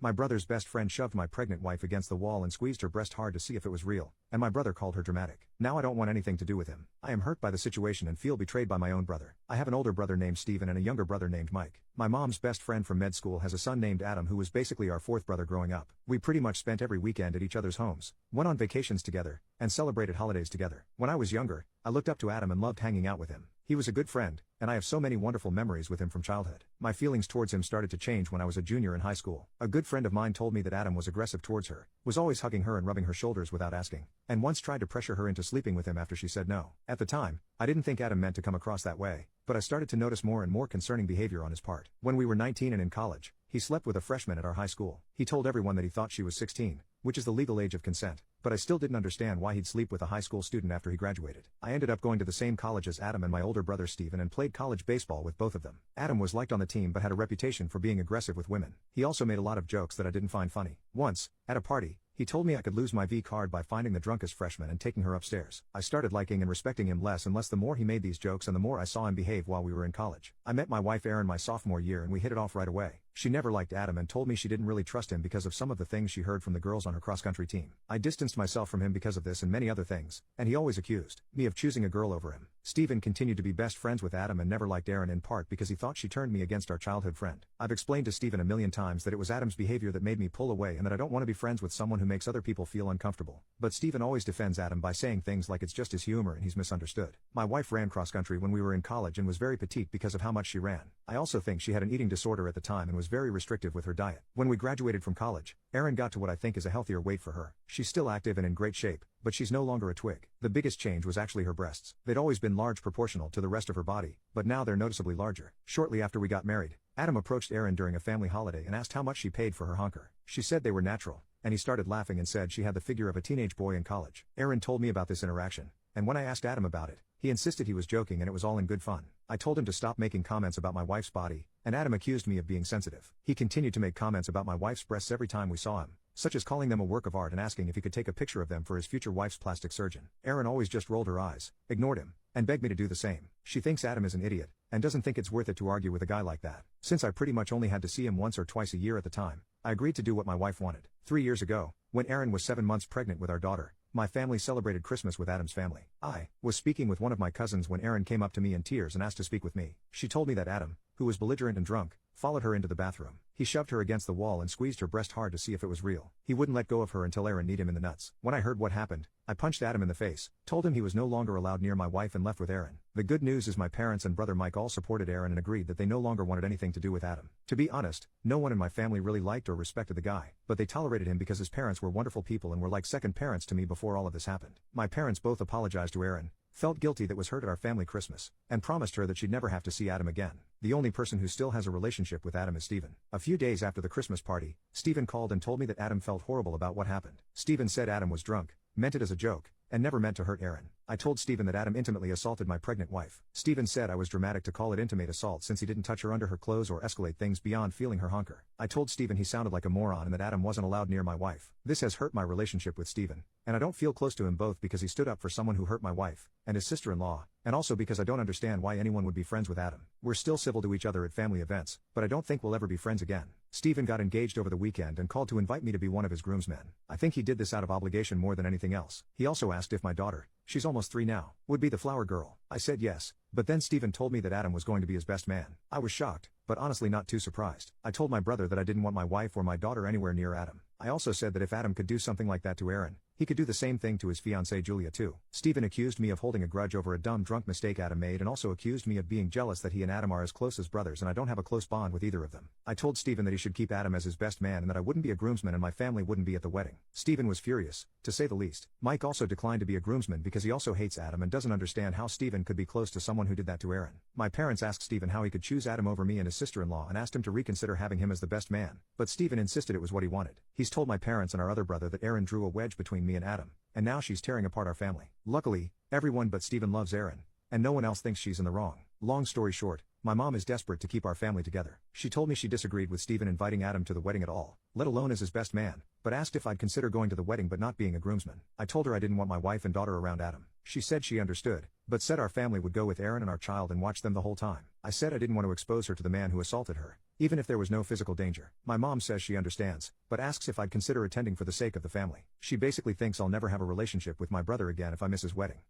My brother's best friend shoved my pregnant wife against the wall and squeezed her breast hard to see if it was real, and my brother called her dramatic. Now I don't want anything to do with him. I am hurt by the situation and feel betrayed by my own brother. I have an older brother named Steven and a younger brother named Mike. My mom's best friend from med school has a son named Adam who was basically our fourth brother growing up. We pretty much spent every weekend at each other's homes, went on vacations together, and celebrated holidays together. When I was younger, I looked up to Adam and loved hanging out with him. He was a good friend, and I have so many wonderful memories with him from childhood. My feelings towards him started to change when I was a junior in high school. A good friend of mine told me that Adam was aggressive towards her, was always hugging her and rubbing her shoulders without asking, and once tried to pressure her into sleeping with him after she said no. At the time, I didn't think Adam meant to come across that way, but I started to notice more and more concerning behavior on his part. When we were 19 and in college, he slept with a freshman at our high school. He told everyone that he thought she was 16, which is the legal age of consent, but I still didn't understand why he'd sleep with a high school student after he graduated. I ended up going to the same college as Adam and my older brother Steven and played college baseball with both of them. Adam was liked on the team but had a reputation for being aggressive with women. He also made a lot of jokes that I didn't find funny. Once, at a party, he told me I could lose my V card by finding the drunkest freshman and taking her upstairs. I started liking and respecting him less and less the more he made these jokes and the more I saw him behave while we were in college. I met my wife Erin my sophomore year and we hit it off right away. She never liked Adam and told me she didn't really trust him because of some of the things she heard from the girls on her cross-country team. I distanced myself from him because of this and many other things, and he always accused me of choosing a girl over him. Steven continued to be best friends with Adam and never liked Erin in part because he thought she turned me against our childhood friend. I've explained to Steven a million times that it was Adam's behavior that made me pull away and that I don't want to be friends with someone who makes other people feel uncomfortable. But Steven always defends Adam by saying things like it's just his humor and he's misunderstood. My wife ran cross-country when we were in college and was very petite because of how much she ran. I also think she had an eating disorder at the time and was very restrictive with her diet. When we graduated from college, Erin got to what I think is a healthier weight for her. She's still active and in great shape, but she's no longer a twig. The biggest change was actually her breasts. They'd always been large proportional to the rest of her body, but now they're noticeably larger. Shortly after we got married, Adam approached Erin during a family holiday and asked how much she paid for her honker. She said they were natural, and he started laughing and said she had the figure of a teenage boy in college. Erin told me about this interaction, and when I asked Adam about it, he insisted he was joking and it was all in good fun. I told him to stop making comments about my wife's body, and Adam accused me of being sensitive. He continued to make comments about my wife's breasts every time we saw him, such as calling them a work of art and asking if he could take a picture of them for his future wife's plastic surgeon. Erin always just rolled her eyes, ignored him, and begged me to do the same. She thinks Adam is an idiot, and doesn't think it's worth it to argue with a guy like that. Since I pretty much only had to see him once or twice a year at the time, I agreed to do what my wife wanted. 3 years ago, when Erin was 7 months pregnant with our daughter, my family celebrated Christmas with Adam's family. I was speaking with one of my cousins when Erin came up to me in tears and asked to speak with me. She told me that Adam, who was belligerent and drunk, followed her into the bathroom. He shoved her against the wall and squeezed her breast hard to see if it was real. He wouldn't let go of her until Erin kneed him in the nuts. When I heard what happened, I punched Adam in the face, told him he was no longer allowed near my wife and left with Erin. The good news is my parents and brother Mike all supported Erin and agreed that they no longer wanted anything to do with Adam. To be honest, no one in my family really liked or respected the guy, but they tolerated him because his parents were wonderful people and were like second parents to me before all of this happened. My parents both apologized to Erin, felt guilty that was hurt at our family Christmas, and promised her that she'd never have to see Adam again. The only person who still has a relationship with Adam is Steven. A few days after the Christmas party, Steven called and told me that Adam felt horrible about what happened. Steven said Adam was drunk, meant it as a joke, and never meant to hurt Erin. I told Steven that Adam intimately assaulted my pregnant wife. Steven said I was dramatic to call it intimate assault since he didn't touch her under her clothes or escalate things beyond feeling her honker. I told Steven he sounded like a moron and that Adam wasn't allowed near my wife. This has hurt my relationship with Steven, and I don't feel close to him both because he stood up for someone who hurt my wife, and his sister-in-law, and also because I don't understand why anyone would be friends with Adam. We're still civil to each other at family events, but I don't think we'll ever be friends again. Steven got engaged over the weekend and called to invite me to be one of his groomsmen. I think he did this out of obligation more than anything else. He also asked if my daughter, she's almost 3 now, would be the flower girl. I said yes, but then Steven told me that Adam was going to be his best man. I was shocked, but honestly not too surprised. I told my brother that I didn't want my wife or my daughter anywhere near Adam. I also said that if Adam could do something like that to Erin, he could do the same thing to his fiancée Julia too. Steven accused me of holding a grudge over a dumb drunk mistake Adam made and also accused me of being jealous that he and Adam are as close as brothers and I don't have a close bond with either of them. I told Steven that he should keep Adam as his best man and that I wouldn't be a groomsman and my family wouldn't be at the wedding. Steven was furious, to say the least. Mike also declined to be a groomsman because he also hates Adam and doesn't understand how Steven could be close to someone who did that to Erin. My parents asked Steven how he could choose Adam over me and his sister-in-law and asked him to reconsider having him as the best man, but Steven insisted it was what he wanted. He's told my parents and our other brother that Erin drew a wedge between me and Adam, and now she's tearing apart our family. Luckily, everyone but Steven loves Erin, and no one else thinks she's in the wrong. Long story short, my mom is desperate to keep our family together. She told me she disagreed with Steven inviting Adam to the wedding at all, let alone as his best man, but asked if I'd consider going to the wedding but not being a groomsman. I told her I didn't want my wife and daughter around Adam. She said she understood, but said our family would go with Erin and our child and watch them the whole time. I said I didn't want to expose her to the man who assaulted her, even if there was no physical danger. My mom says she understands, but asks if I'd consider attending for the sake of the family. She basically thinks I'll never have a relationship with my brother again if I miss his wedding.